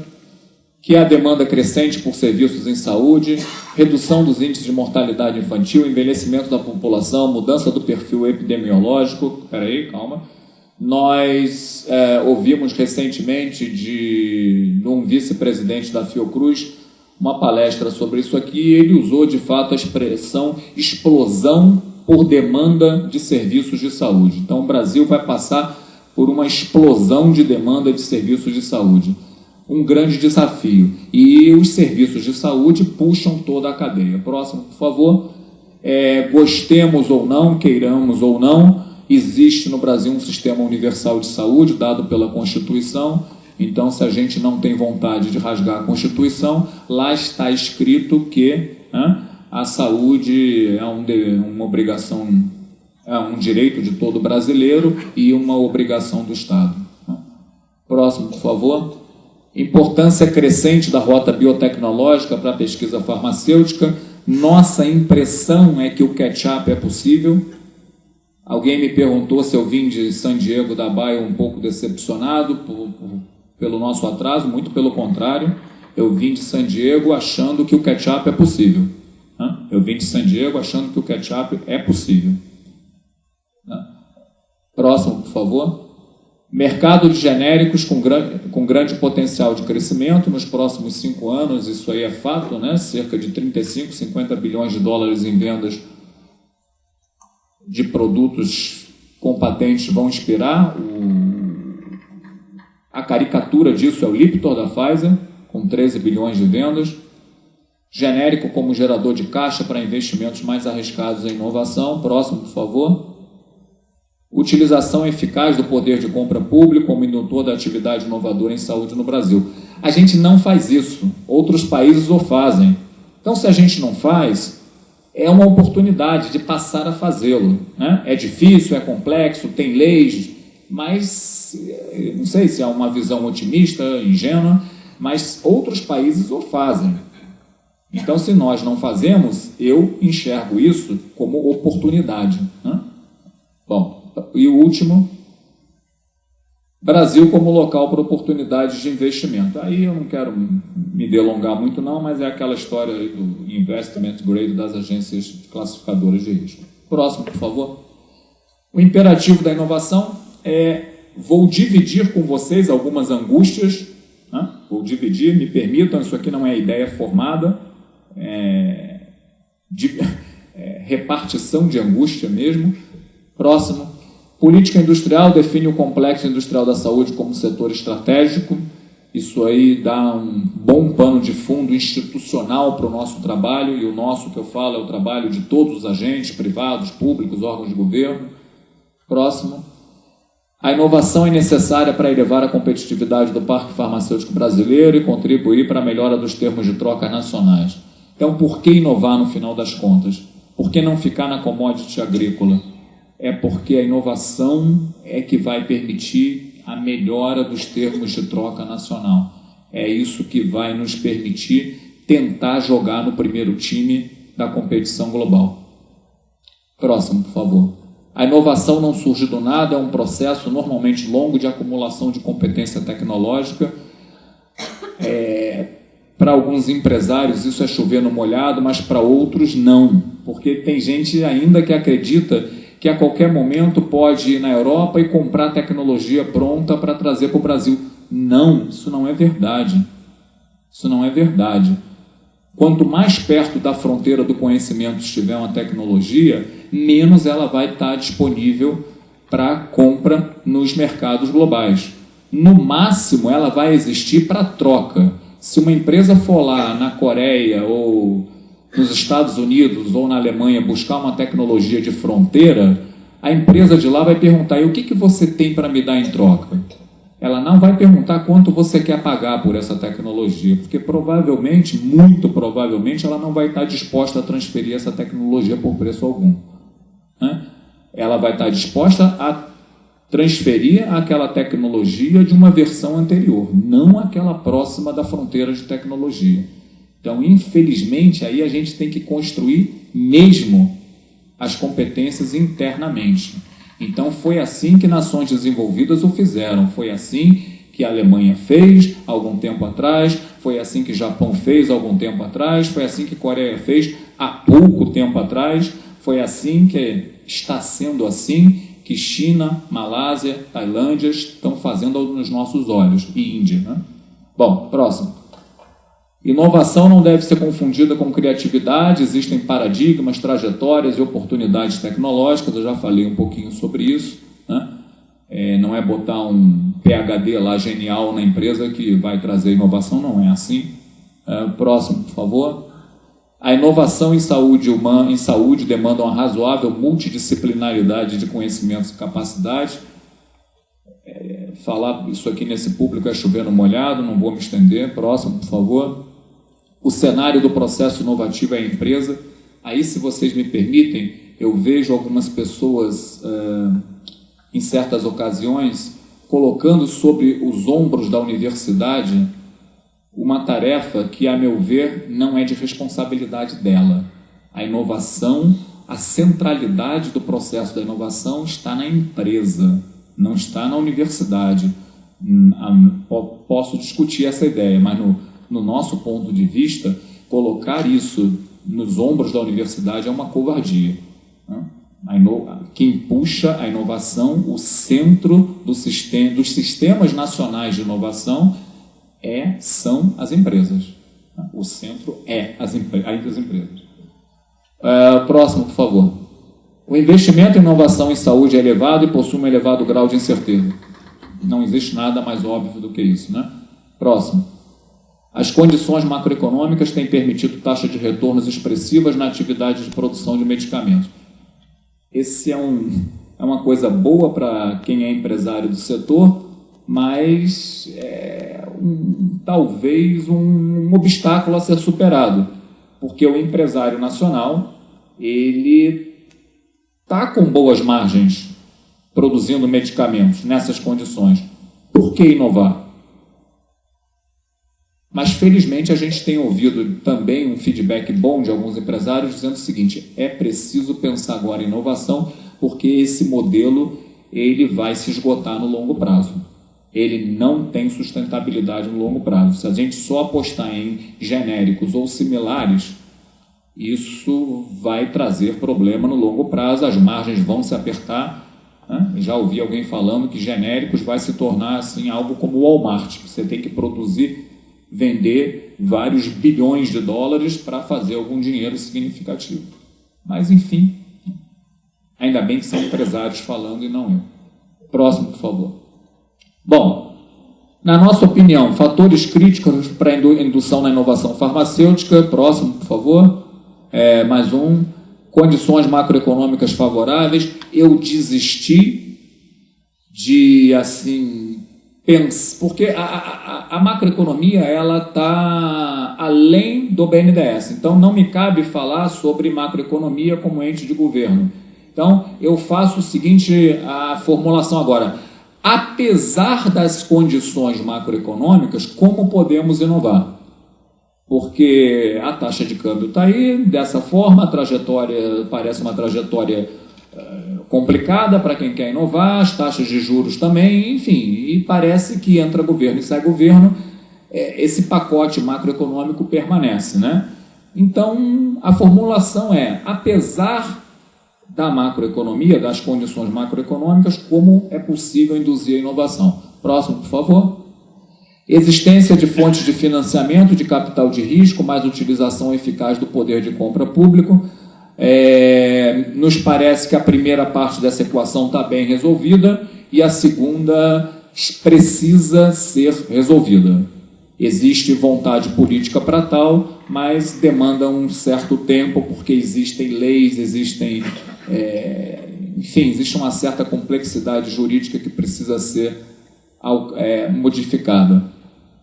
que é a demanda crescente por serviços em saúde, redução dos índices de mortalidade infantil, envelhecimento da população, mudança do perfil epidemiológico. Peraí, calma. Nós ouvimos recentemente de um vice-presidente da Fiocruz uma palestra sobre isso aqui, e ele usou de fato a expressão explosão por demanda de serviços de saúde. Então o Brasil vai passar por uma explosão de demanda de serviços de saúde. Um grande desafio. E os serviços de saúde puxam toda a cadeia. Próximo, por favor. Gostemos ou não, queiramos ou não, existe no Brasil um sistema universal de saúde dado pela Constituição. Então, se a gente não tem vontade de rasgar a Constituição, lá está escrito que a saúde é uma obrigação, é um direito de todo brasileiro e uma obrigação do Estado. Próximo, por favor. Importância crescente da rota biotecnológica para a pesquisa farmacêutica. Nossa impressão é que o catch-up é possível. Alguém me perguntou se eu vim de San Diego da Bahia um pouco decepcionado pelo nosso atraso. Muito pelo contrário, eu vim de San Diego achando que o catch-up é possível. Eu vim de San Diego achando que o catch-up é possível. Próximo, por favor. Mercado de genéricos com grande potencial de crescimento nos próximos 5 anos, isso aí é fato, né? Cerca de 35, 50 bilhões de dólares em vendas de produtos com patentes vão expirar. A caricatura disso é o Lipitor da Pfizer, com 13 bilhões de vendas. Genérico como gerador de caixa para investimentos mais arriscados em inovação. Próximo, por favor. Utilização eficaz do poder de compra público como indutor da atividade inovadora em saúde no Brasil. A gente não faz isso, outros países o fazem. Então, se a gente não faz, é uma oportunidade de passar a fazê-lo, né? É difícil, é complexo, tem leis, mas não sei se é uma visão otimista, ingênua, mas outros países o fazem. Então, se nós não fazemos, eu enxergo isso como oportunidade, né? Bom, e o último, Brasil como local para oportunidades de investimento. Aí eu não quero me delongar muito não, mas é aquela história aí do investment grade das agências classificadoras de risco. Próximo, por favor. O imperativo da inovação é, vou dividir com vocês algumas angústias, né? Vou dividir, me permitam, isso aqui não é ideia formada, repartição de angústia mesmo. Próximo. Política industrial define o complexo industrial da saúde como setor estratégico. Isso aí dá um bom pano de fundo institucional para o nosso trabalho, e o nosso que eu falo é o trabalho de todos os agentes, privados, públicos, órgãos de governo. Próximo. A inovação é necessária para elevar a competitividade do parque farmacêutico brasileiro e contribuir para a melhora dos termos de troca nacionais. Então, por que inovar no final das contas? Por que não ficar na commodity agrícola? É porque a inovação é que vai permitir a melhora dos termos de troca nacional. É isso que vai nos permitir tentar jogar no primeiro time da competição global. Próximo, por favor. A inovação não surge do nada, é um processo normalmente longo de acumulação de competência tecnológica. Para alguns empresários isso é chover no molhado, mas para outros não, porque tem gente ainda que acredita que a qualquer momento pode ir na Europa e comprar tecnologia pronta para trazer para o Brasil. Não, isso não é verdade. Isso não é verdade. Quanto mais perto da fronteira do conhecimento estiver uma tecnologia, menos ela vai estar disponível para compra nos mercados globais. No máximo, ela vai existir para troca. Se uma empresa for lá na Coreia ou nos Estados Unidos ou na Alemanha buscar uma tecnologia de fronteira, a empresa de lá vai perguntar: e o que você tem para me dar em troca? Ela não vai perguntar quanto você quer pagar por essa tecnologia, porque provavelmente, muito provavelmente, ela não vai estar disposta a transferir essa tecnologia por preço algum, né? Ela vai estar disposta a transferir aquela tecnologia de uma versão anterior, não aquela próxima da fronteira de tecnologia. Então, infelizmente, aí a gente tem que construir mesmo as competências internamente. Então foi assim que nações desenvolvidas o fizeram, foi assim que a Alemanha fez algum tempo atrás, foi assim que o Japão fez algum tempo atrás, foi assim que a Coreia fez há pouco tempo atrás, foi assim que está sendo assim que China, Malásia, Tailândia estão fazendo nos nossos olhos, e Índia, né? Bom, próximo. Inovação não deve ser confundida com criatividade, existem paradigmas, trajetórias e oportunidades tecnológicas, eu já falei um pouquinho sobre isso, né? Não é botar um PhD lá genial na empresa que vai trazer inovação, não é assim. Próximo, por favor. A inovação em saúde demanda uma razoável multidisciplinaridade de conhecimentos e capacidades. Falar isso aqui nesse público é chover no molhado, não vou me estender. Próximo, por favor. O cenário do processo inovativo é a empresa. Aí, se vocês me permitem, eu vejo algumas pessoas, em certas ocasiões, colocando sobre os ombros da universidade uma tarefa que, a meu ver, não é de responsabilidade dela. A inovação, a centralidade do processo da inovação está na empresa, não está na universidade. Posso discutir essa ideia, mas no nosso ponto de vista, colocar isso nos ombros da universidade é uma covardia. Quem puxa a inovação, o centro dos sistemas nacionais de inovação são as empresas. O centro as empresas. Próximo, por favor. O investimento em inovação em saúde é elevado e possui um elevado grau de incerteza. Não existe nada mais óbvio do que isso, né? Próximo. As condições macroeconômicas têm permitido taxas de retornos expressivas na atividade de produção de medicamentos. Esse é uma coisa boa para quem é empresário do setor, mas talvez um obstáculo a ser superado, porque o empresário nacional ele está com boas margens produzindo medicamentos nessas condições. Por que inovar? Mas, felizmente, a gente tem ouvido também um feedback bom de alguns empresários dizendo o seguinte: é preciso pensar agora em inovação, porque esse modelo ele vai se esgotar no longo prazo. Ele não tem sustentabilidade no longo prazo. Se a gente só apostar em genéricos ou similares, isso vai trazer problema no longo prazo, as margens vão se apertar. Já ouvi alguém falando que genéricos vai se tornar assim, algo como o Walmart. Você tem que produzir, vender vários bilhões de dólares para fazer algum dinheiro significativo. Mas, enfim, ainda bem que são empresários falando e não eu. Próximo, por favor. Bom, na nossa opinião, fatores críticos para a indução na inovação farmacêutica. Próximo, por favor. Mais um. Condições macroeconômicas favoráveis. Eu desisti de, assim, pensar, porque a macroeconomia ela está além do BNDES. Então, não me cabe falar sobre macroeconomia como ente de governo. Então, eu faço o seguinte, a formulação agora. Apesar das condições macroeconômicas, como podemos inovar? Porque a taxa de câmbio está aí, dessa forma, a trajetória parece uma trajetória complicada para quem quer inovar, as taxas de juros também, enfim, e parece que entra governo e sai governo, esse pacote macroeconômico permanece, né? Então, a formulação apesar da macroeconomia, das condições macroeconômicas, como é possível induzir a inovação? Próximo, por favor. Existência de fontes de financiamento, de capital de risco, mais utilização eficaz do poder de compra público. Nos parece que a primeira parte dessa equação está bem resolvida e a segunda precisa ser resolvida. Existe vontade política para tal, mas demanda um certo tempo, porque existem leis, existe uma certa complexidade jurídica que precisa ser modificada.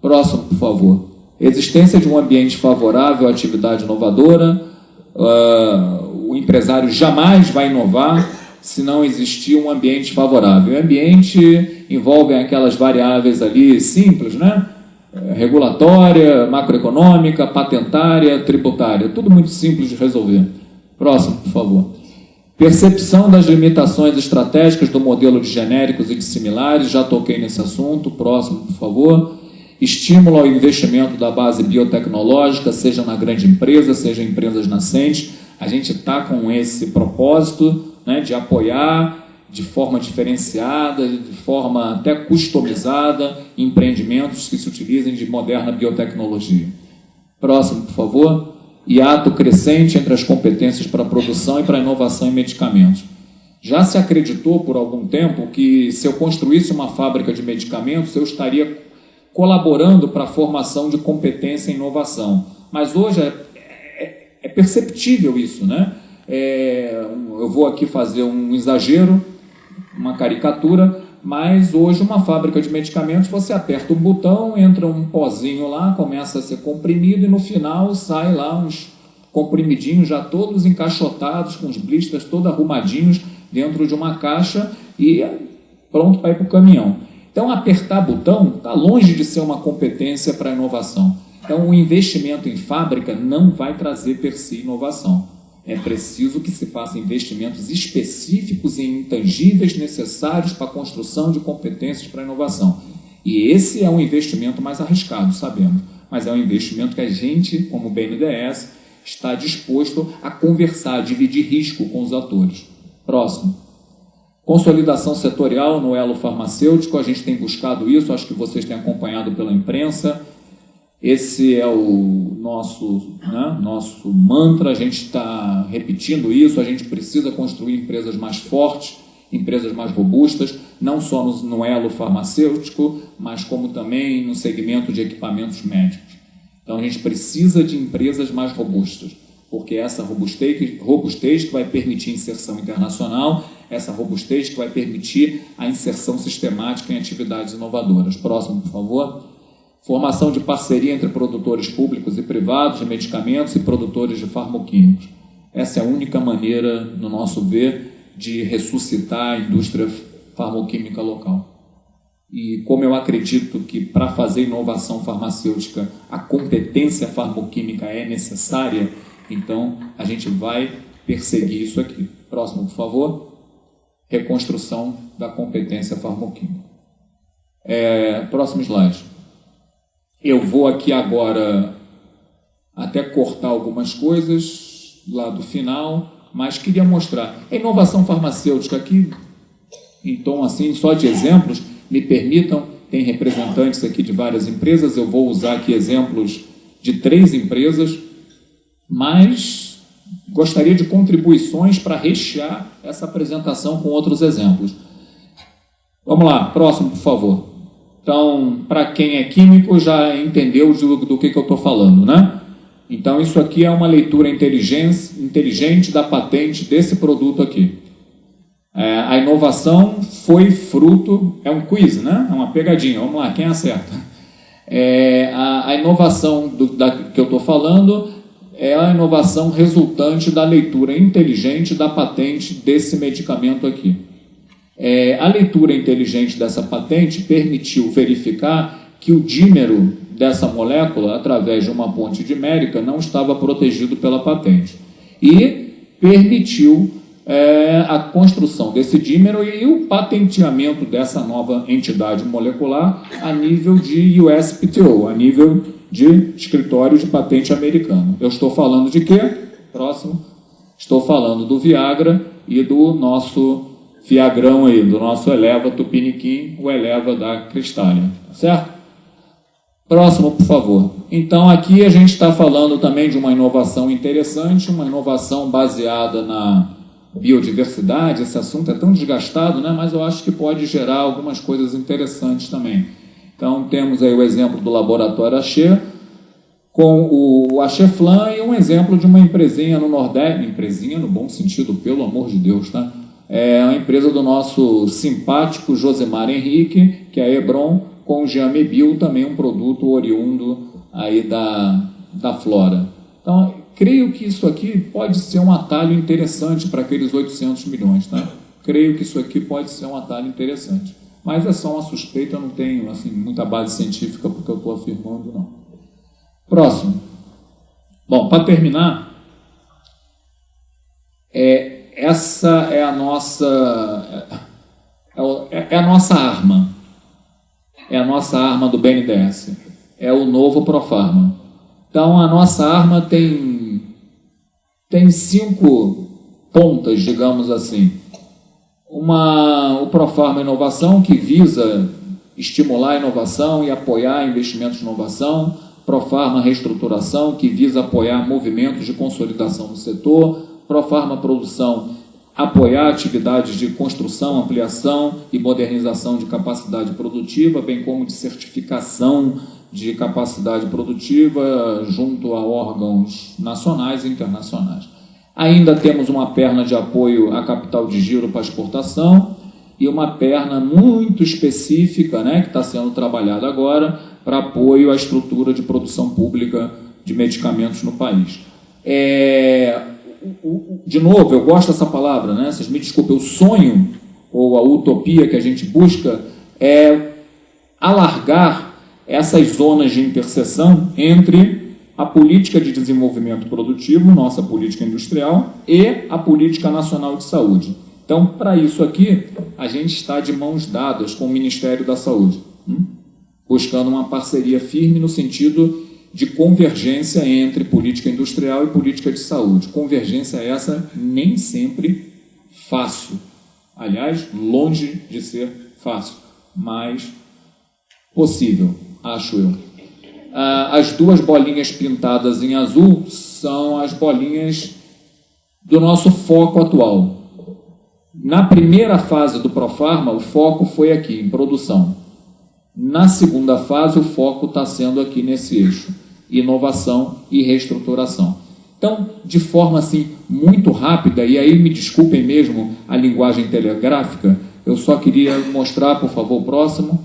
Próximo, por favor. Existência de um ambiente favorável à atividade inovadora. O empresário jamais vai inovar se não existir um ambiente favorável. O ambiente envolve aquelas variáveis ali simples, né? Regulatória, macroeconômica, patentária, tributária. Tudo muito simples de resolver. Próximo, por favor. Percepção das limitações estratégicas do modelo de genéricos e de similares, já toquei nesse assunto. Próximo, por favor. Estímulo ao investimento da base biotecnológica, seja na grande empresa, seja em empresas nascentes. A gente está com esse propósito, né, de apoiar de forma diferenciada, de forma até customizada, empreendimentos que se utilizem de moderna biotecnologia. Próximo, por favor. Hiato crescente entre as competências para a produção e para a inovação em medicamentos. Já se acreditou por algum tempo que se eu construísse uma fábrica de medicamentos, eu estaria colaborando para a formação de competência e inovação. Mas hoje é perceptível isso, né? Eu vou aqui fazer um exagero, uma caricatura, mas hoje uma fábrica de medicamentos, você aperta um botão, entra um pozinho lá, começa a ser comprimido e no final sai lá uns comprimidinhos já todos encaixotados, com os blisters todos arrumadinhos dentro de uma caixa e pronto para ir para o caminhão. Então, apertar botão está longe de ser uma competência para a inovação. Então, o investimento em fábrica não vai trazer per si inovação. É preciso que se façam investimentos específicos e intangíveis necessários para a construção de competências para a inovação. E esse é um investimento mais arriscado, sabemos, mas é um investimento que a gente, como BNDES, está disposto a conversar, a dividir risco com os atores. Próximo. Consolidação setorial no elo farmacêutico, a gente tem buscado isso, acho que vocês têm acompanhado pela imprensa. Esse é o nosso mantra, a gente está repetindo isso, a gente precisa construir empresas mais fortes, empresas mais robustas, não só no elo farmacêutico, mas como também no segmento de equipamentos médicos. Então a gente precisa de empresas mais robustas, porque essa robustez que vai permitir inserção internacional, essa robustez que vai permitir a inserção sistemática em atividades inovadoras. Próximo, por favor. Formação de parceria entre produtores públicos e privados de medicamentos e produtores de farmoquímicos. Essa é a única maneira, no nosso ver, de ressuscitar a indústria farmoquímica local. E como eu acredito que para fazer inovação farmacêutica a competência farmoquímica é necessária, então a gente vai perseguir isso aqui. Próximo, por favor. Reconstrução da competência farmoquímica. Próximo slide. Eu vou aqui agora até cortar algumas coisas lá do final, mas queria mostrar. A inovação farmacêutica aqui, em tom assim, só de exemplos, me permitam, tem representantes aqui de várias empresas, eu vou usar aqui exemplos de 3 empresas, mas gostaria de contribuições para rechear essa apresentação com outros exemplos. Vamos lá, próximo, por favor. Então, para quem é químico, já entendeu do que eu estou falando, né? Então, isso aqui é uma leitura inteligente da patente desse produto aqui. A inovação foi fruto... É um quiz, né? É uma pegadinha. Vamos lá, quem acerta? A inovação que eu estou falando é a inovação resultante da leitura inteligente da patente desse medicamento aqui. A leitura inteligente dessa patente permitiu verificar que o dímero dessa molécula, através de uma ponte dimérica, não estava protegido pela patente. E permitiu a construção desse dímero e o patenteamento dessa nova entidade molecular a nível de USPTO, a nível de escritório de patente americano. Eu estou falando de quê? Próximo. Estou falando do Viagra e do nosso Viagrão aí, do nosso Eleva Tupiniquim, o Eleva da Cristália, certo? Próximo, por favor. Então, aqui a gente está falando também de uma inovação interessante, uma inovação baseada na biodiversidade. Esse assunto é tão desgastado, né? Mas eu acho que pode gerar algumas coisas interessantes também. Então, temos aí o exemplo do Laboratório Axê, com o Axeflan, e um exemplo de uma empresinha no Nordeste, empresinha no bom sentido, pelo amor de Deus, tá? É uma empresa do nosso simpático Josemar Henrique, que é a Hebron, com o Giamebil, também um produto oriundo aí da Flora. Então, creio que isso aqui pode ser um atalho interessante para aqueles 800 milhões, tá? Creio que isso aqui pode ser um atalho interessante. Mas é só uma suspeita, eu não tenho assim, muita base científica porque eu estou afirmando, não. Próximo. Bom, para terminar, essa é a nossa arma. É a nossa arma do BNDES. É o novo Profarma. Então, a nossa arma tem 5 pontas, digamos assim. O Profarma Inovação, que visa estimular a inovação e apoiar investimentos de inovação. Profarma Reestruturação, que visa apoiar movimentos de consolidação do setor. Profarma Produção, apoiar atividades de construção, ampliação e modernização de capacidade produtiva, bem como de certificação de capacidade produtiva junto a órgãos nacionais e internacionais. Ainda temos uma perna de apoio a capital de giro para exportação e uma perna muito específica, né, que está sendo trabalhada agora, para apoio à estrutura de produção pública de medicamentos no país. De novo, eu gosto dessa palavra, né? Vocês me desculpem, o sonho ou a utopia que a gente busca é alargar essas zonas de interseção entre a política de desenvolvimento produtivo, nossa política industrial, e a política nacional de saúde. Então, para isso aqui, a gente está de mãos dadas com o Ministério da Saúde, buscando uma parceria firme no sentido de convergência entre política industrial e política de saúde. Convergência essa nem sempre fácil. Aliás, longe de ser fácil, mas possível, acho eu. As 2 bolinhas pintadas em azul são as bolinhas do nosso foco atual. Na primeira fase do Profarma, o foco foi aqui, em produção. Na segunda fase, o foco está sendo aqui nesse eixo, inovação e reestruturação. Então, de forma assim, muito rápida, e aí me desculpem mesmo a linguagem telegráfica, eu só queria mostrar, por favor, o próximo.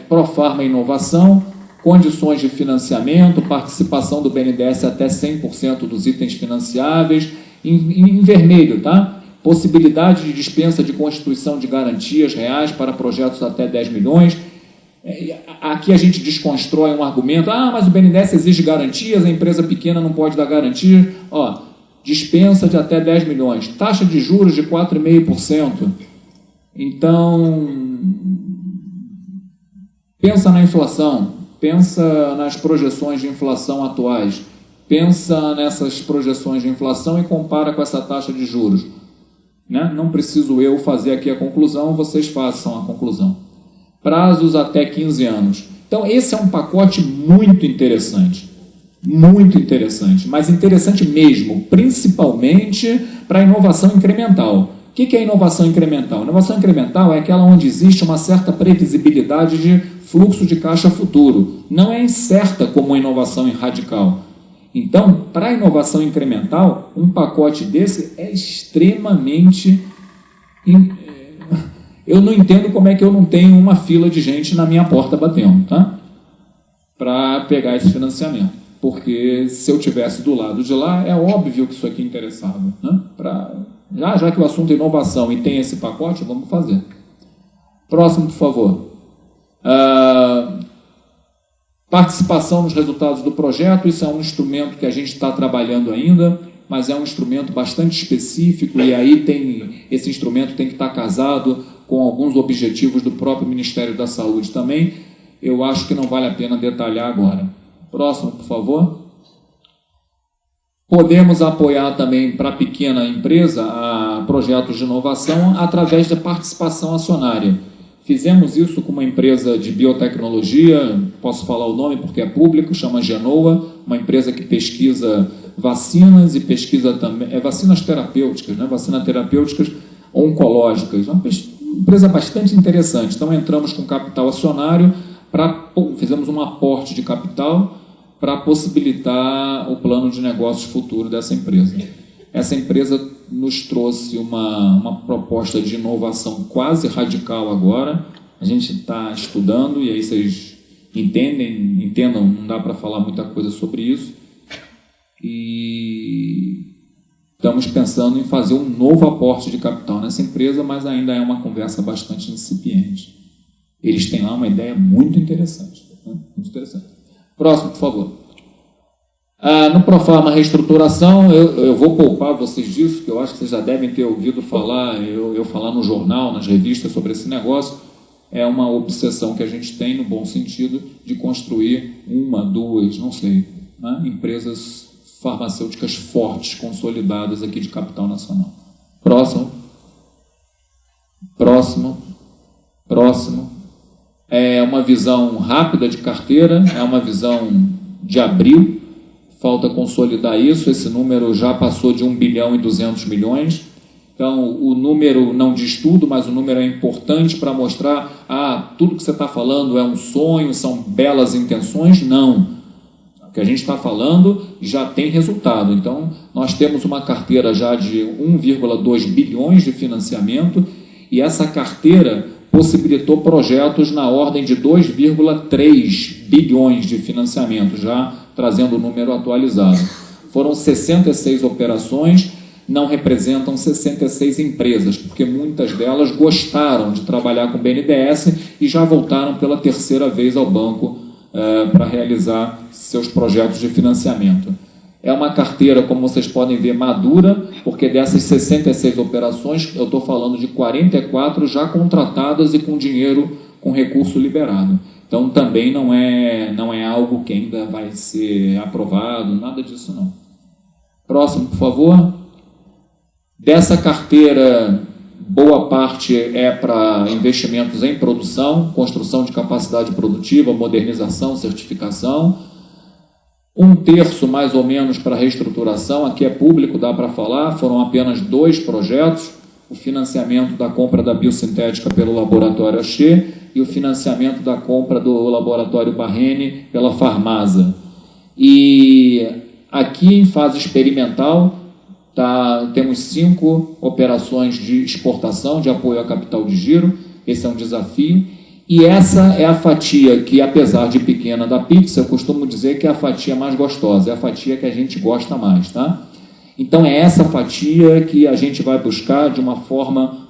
Profarma Inovação, condições de financiamento, participação do BNDES até 100% dos itens financiáveis, em vermelho, tá? Possibilidade de dispensa de constituição de garantias reais para projetos até 10 milhões. Aqui a gente desconstrói um argumento, mas o BNDES exige garantias, a empresa pequena não pode dar garantia. Dispensa de até 10 milhões, taxa de juros de 4,5%. Então, pensa na inflação, pensa nas projeções de inflação atuais, pensa nessas projeções de inflação e compara com essa taxa de juros. Né? Não preciso eu fazer aqui a conclusão, vocês façam a conclusão. Prazos até 15 anos. Então, esse é um pacote muito interessante, mas interessante mesmo, principalmente para a inovação incremental. O que é inovação incremental? Inovação incremental é aquela onde existe uma certa previsibilidade de fluxo de caixa futuro. Não é incerta como a inovação radical. Então, para a inovação incremental, um pacote desse é extremamente... Eu não entendo como é que eu não tenho uma fila de gente na minha porta batendo, tá? Para pegar esse financiamento. Porque se eu tivesse do lado de lá, é óbvio que isso aqui interessava. Né? Já que o assunto é inovação e tem esse pacote, vamos fazer. Próximo, por favor. Participação nos resultados do projeto. Isso é um instrumento que a gente está trabalhando ainda, mas é um instrumento bastante específico e aí esse instrumento tem que estar casado com alguns objetivos do próprio Ministério da Saúde também. Eu acho que não vale a pena detalhar agora. Próximo, por favor. Podemos apoiar também para a pequena empresa a projetos de inovação através da participação acionária. Fizemos isso com uma empresa de biotecnologia, posso falar o nome porque é público, chama Genoa, uma empresa que pesquisa vacinas e pesquisa também vacinas terapêuticas, né? Vacinas terapêuticas oncológicas. Uma empresa bastante interessante. Então, entramos com capital acionário, fizemos um aporte de capital para possibilitar o plano de negócios futuro dessa empresa. Essa empresa nos trouxe uma proposta de inovação quase radical agora. A gente está estudando, e aí vocês entendam, não dá para falar muita coisa sobre isso. E estamos pensando em fazer um novo aporte de capital nessa empresa, mas ainda é uma conversa bastante incipiente. Eles têm lá uma ideia muito interessante. Né? Muito interessante. Próximo, por favor. No Profarma Reestruturação, eu vou poupar vocês disso, porque eu acho que vocês já devem ter ouvido falar, eu falar no jornal, nas revistas sobre esse negócio. É uma obsessão que a gente tem, no bom sentido, de construir uma, duas, não sei, né, empresas farmacêuticas fortes, consolidadas aqui de capital nacional. Próximo. É uma visão rápida de carteira, é uma visão de abril. Falta consolidar isso, esse número já passou de 1 bilhão e 200 milhões. Então, o número não diz tudo, mas o número é importante para mostrar, tudo que você está falando é um sonho, são belas intenções. Não. O que a gente está falando já tem resultado. Então, nós temos uma carteira já de 1,2 bilhões de financiamento e essa carteira possibilitou projetos na ordem de 2,3 bilhões de financiamento, já trazendo o número atualizado. Foram 66 operações, não representam 66 empresas, porque muitas delas gostaram de trabalhar com o BNDES e já voltaram pela terceira vez ao banco para realizar seus projetos de financiamento. É uma carteira, como vocês podem ver, madura, porque dessas 66 operações, eu estou falando de 44 já contratadas e com dinheiro, com recurso liberado. Então, também não é algo que ainda vai ser aprovado, nada disso não. Próximo, por favor. Dessa carteira, boa parte é para investimentos em produção, construção de capacidade produtiva, modernização, certificação. 1/3, mais ou menos, para reestruturação. Aqui é público, dá para falar. Foram apenas 2 projetos. O financiamento da compra da biosintética pelo laboratório Axê e o financiamento da compra do laboratório Barrene pela Farmasa. E aqui, em fase experimental, temos 5 operações de exportação, de apoio a capital de giro. Esse é um desafio. E essa é a fatia que, apesar de pequena da pizza, eu costumo dizer que é a fatia mais gostosa, é a fatia que a gente gosta mais, tá? Então é essa fatia que a gente vai buscar de uma forma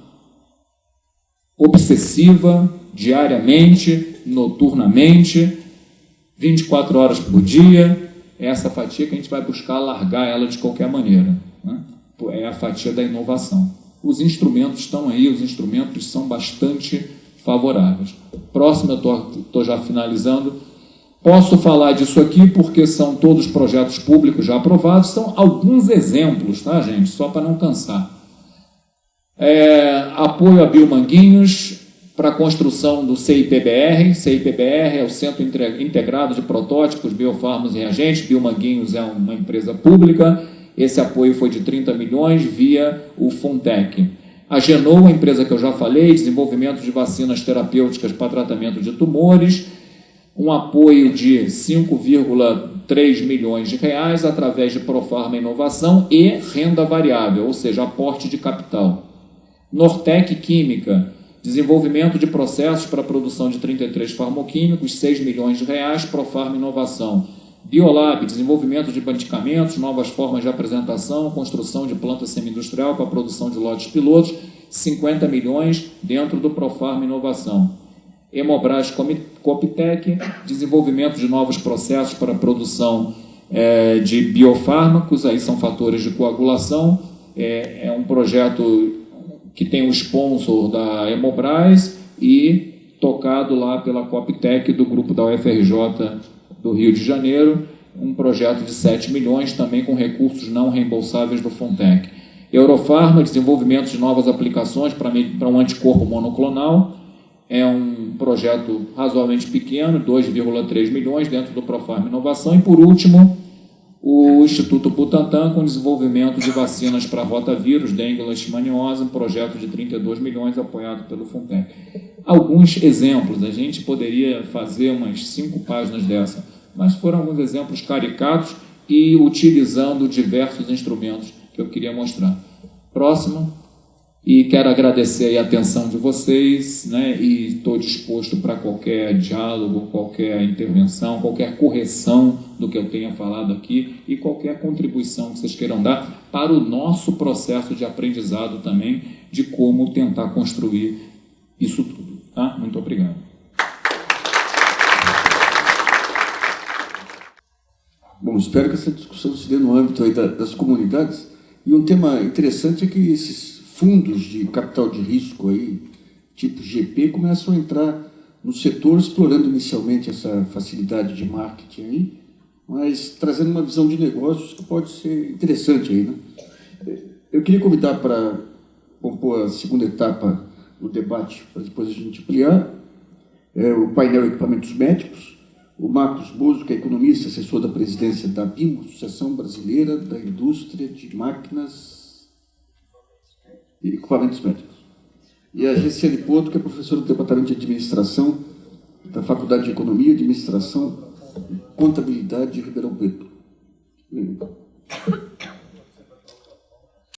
obsessiva, diariamente, noturnamente, 24 horas por dia. É essa fatia que a gente vai buscar largar ela de qualquer maneira, né? É a fatia da inovação. Os instrumentos estão aí, os instrumentos são bastante favoráveis. Próximo, eu estou já finalizando. Posso falar disso aqui porque são todos projetos públicos já aprovados, são alguns exemplos, tá, gente? Só para não cansar. Apoio a Biomanguinhos para a construção do CIPBR. CIPBR é o Centro Integrado de Protótipos, Biofarmas e Reagentes. Biomanguinhos é uma empresa pública. Esse apoio foi de 30 milhões via o Funtech. A Genou, a empresa que eu já falei, desenvolvimento de vacinas terapêuticas para tratamento de tumores, um apoio de 5,3 milhões de reais através de Profarma Inovação e renda variável, ou seja, aporte de capital. Nortec Química, desenvolvimento de processos para a produção de 33 farmoquímicos, 6 milhões de reais, Profarma Inovação. Biolab, desenvolvimento de medicamentos, novas formas de apresentação, construção de planta semi-industrial para a produção de lotes pilotos, 50 milhões dentro do Profarma Inovação. Hemobras Coptec, desenvolvimento de novos processos para a produção de biofármacos, aí são fatores de coagulação, é um projeto que tem o sponsor da Hemobras e tocado lá pela Coptec do grupo da UFRJ do Rio de Janeiro, um projeto de 7 milhões, também com recursos não reembolsáveis do Funtech. Eurofarma, desenvolvimento de novas aplicações para um anticorpo monoclonal, é um projeto razoavelmente pequeno, 2,3 milhões dentro do Profarma Inovação. E, por último, o Instituto Butantan, com desenvolvimento de vacinas para rotavírus, dengue e leishmaniose, um projeto de 32 milhões apoiado pelo Funtech. Alguns exemplos, a gente poderia fazer umas 5 páginas dessa, mas foram alguns exemplos caricatos e utilizando diversos instrumentos que eu queria mostrar. Próximo. E quero agradecer a atenção de vocês, né? E estou disposto para qualquer diálogo, qualquer intervenção, qualquer correção do que eu tenha falado aqui e qualquer contribuição que vocês queiram dar para o nosso processo de aprendizado também, de como tentar construir isso tudo. Tá? Muito obrigado. Bom, Bom, espero que essa discussão se dê no âmbito aí das comunidades. E um tema interessante é que esses fundos de capital de risco aí, tipo GP, começam a entrar no setor, explorando inicialmente essa facilidade de marketing aí, mas trazendo uma visão de negócios que pode ser interessante aí, né? Eu queria convidar para compor a segunda etapa do debate, para depois a gente ampliar, o painel Equipamentos Médicos, o Marcos Bozo, que é economista, assessor da presidência da BIMO, Associação Brasileira da Indústria de Máquinas e Equipamentos Médicos. E a Gessiane Poto, que é professora do Departamento de Administração da Faculdade de Economia, Administração e Contabilidade de Ribeirão Preto.